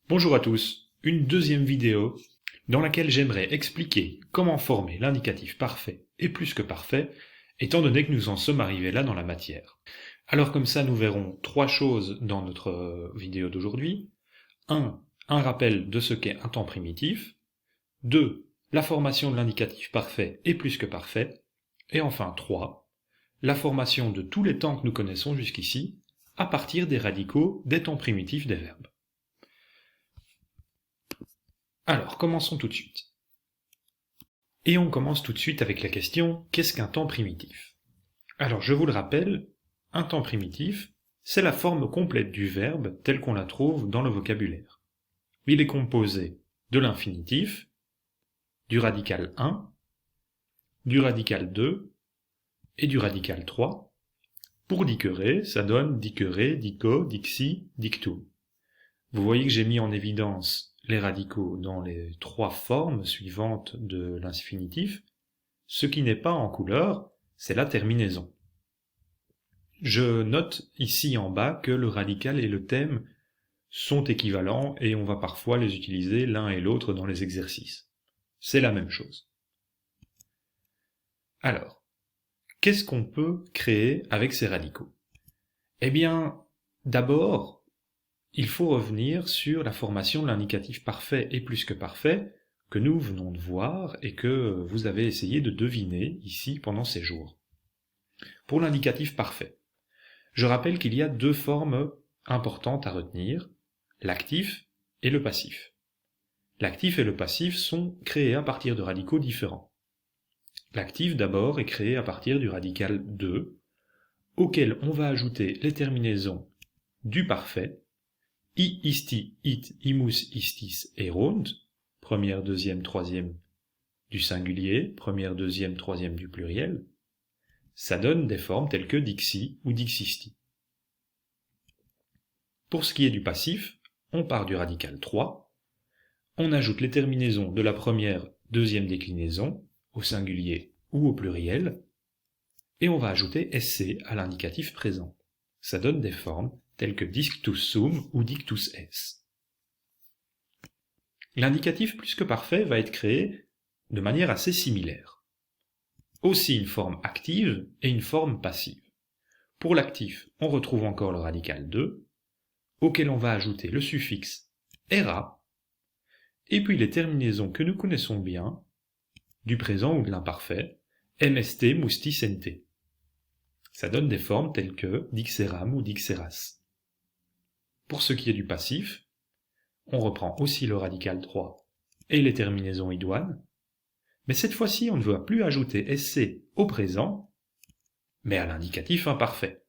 Bonjour à tous, une deuxième vidéo dans laquelle j'aimerais expliquer comment former l'indicatif parfait et plus que parfait, étant donné que nous en sommes arrivés là dans la matière. Alors comme ça, nous verrons trois choses dans notre vidéo d'aujourd'hui. 1. Un rappel de ce qu'est un temps primitif. 2. La formation de l'indicatif parfait et plus que parfait. Et enfin 3. La formation de tous les temps que nous connaissons jusqu'ici, à partir des radicaux des temps primitifs des verbes. Alors, commençons tout de suite. Et on commence tout de suite avec la question, qu'est-ce qu'un temps primitif? Alors, je vous le rappelle, un temps primitif, c'est la forme complète du verbe telle qu'on la trouve dans le vocabulaire. Il est composé de l'infinitif, du radical 1, du radical 2 et du radical 3. Pour diquerer, ça donne diquerer, dico, dixi, dictum. Vous voyez que j'ai mis en évidence les radicaux dans les trois formes suivantes de l'infinitif. Ce qui n'est pas en couleur, c'est la terminaison. Je note ici en bas que le radical et le thème sont équivalents et on va parfois les utiliser l'un et l'autre dans les exercices. C'est la même chose. Alors, qu'est-ce qu'on peut créer avec ces radicaux? Eh bien, d'abord, il faut revenir sur la formation de l'indicatif parfait et plus que parfait que nous venons de voir et que vous avez essayé de deviner ici pendant ces jours. Pour l'indicatif parfait, je rappelle qu'il y a deux formes importantes à retenir, l'actif et le passif. L'actif et le passif sont créés à partir de radicaux différents. L'actif d'abord est créé à partir du radical 2, auquel on va ajouter les terminaisons du parfait, I, isti, it, imus, istis, erunt, première, deuxième, troisième du singulier, première, deuxième, troisième du pluriel. Ça donne des formes telles que dixi ou dixisti. Pour ce qui est du passif, on part du radical 3, on ajoute les terminaisons de la première, deuxième déclinaison, au singulier ou au pluriel, et on va ajouter sc à l'indicatif présent. Ça donne des formes telles que dictus sum ou dictus es. L'indicatif plus que parfait va être créé de manière assez similaire. Aussi une forme active et une forme passive. Pour l'actif, on retrouve encore le radical 2, auquel on va ajouter le suffixe era, et puis les terminaisons que nous connaissons bien, du présent ou de l'imparfait, mst, mustis, nt. Ça donne des formes telles que dixeram ou dixeras. Pour ce qui est du passif, on reprend aussi le radical 3 et les terminaisons idoines, mais cette fois-ci on ne va plus ajouter sc au présent, mais à l'indicatif imparfait.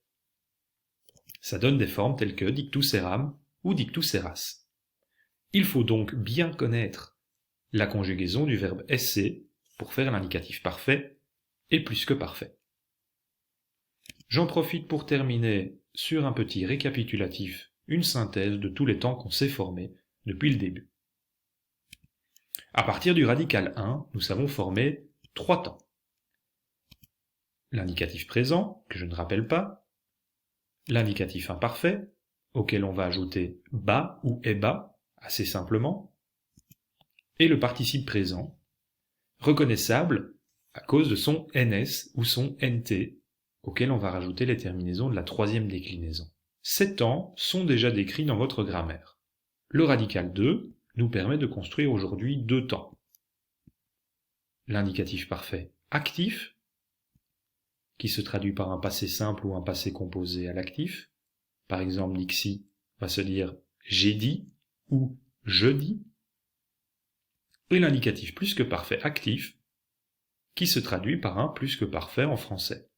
Ça donne des formes telles que dictus eram ou dictus eras. Il faut donc bien connaître la conjugaison du verbe sc pour faire l'indicatif parfait et plus que parfait. J'en profite pour terminer sur un petit récapitulatif, une synthèse de tous les temps qu'on s'est formés depuis le début. À partir du radical 1, nous savons former trois temps. L'indicatif présent, que je ne rappelle pas, l'indicatif imparfait, auquel on va ajouter ba ou eba, assez simplement, et le participe présent, reconnaissable à cause de son ns ou son nt, auquel on va rajouter les terminaisons de la troisième déclinaison. Ces temps sont déjà décrits dans votre grammaire. Le radical 2 nous permet de construire aujourd'hui deux temps. L'indicatif parfait actif, qui se traduit par un passé simple ou un passé composé à l'actif. Par exemple, dixi va se dire j'ai dit ou je dis. Et l'indicatif plus que parfait actif, qui se traduit par un plus que parfait en français.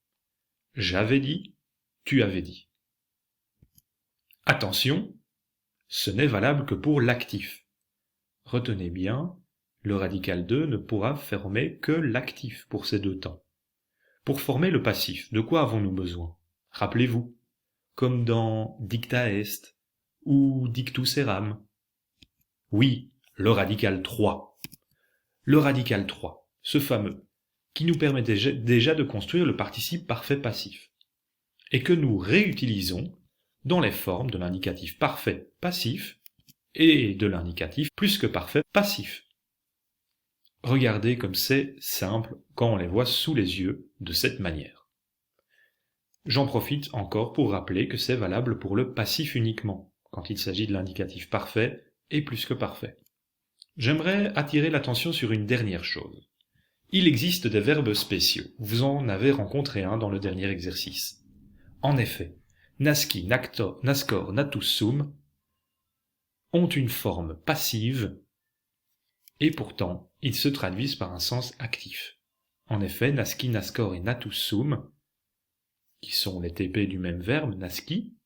J'avais dit, tu avais dit. Attention, ce n'est valable que pour l'actif. Retenez bien, le radical 2 ne pourra former que l'actif pour ces deux temps. Pour former le passif, de quoi avons-nous besoin? Rappelez-vous, comme dans dicta est ou dictus eram. Oui, le radical 3. Le radical 3, ce fameux, qui nous permet déjà de construire le participe parfait passif, et que nous réutilisons dans les formes de l'indicatif parfait passif et de l'indicatif plus que parfait passif. Regardez comme c'est simple quand on les voit sous les yeux de cette manière. J'en profite encore pour rappeler que c'est valable pour le passif uniquement, quand il s'agit de l'indicatif parfait et plus que parfait. J'aimerais attirer l'attention sur une dernière chose. Il existe des verbes spéciaux. Vous en avez rencontré un dans le dernier exercice. En effet, nasci, nascor, natus sum ont une forme passive et pourtant ils se traduisent par un sens actif. En effet, nasci, nascor et natus sum, qui sont les TP du même verbe, nasci,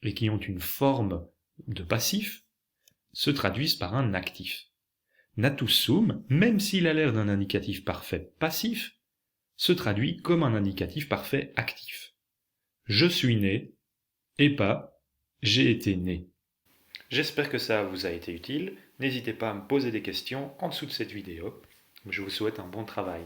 et qui ont une forme de passif, se traduisent par un actif. Natus sum, même s'il a l'air d'un indicatif parfait passif, se traduit comme un indicatif parfait actif. Je suis né, et pas j'ai été né. J'espère que ça vous a été utile. N'hésitez pas à me poser des questions en dessous de cette vidéo. Je vous souhaite un bon travail.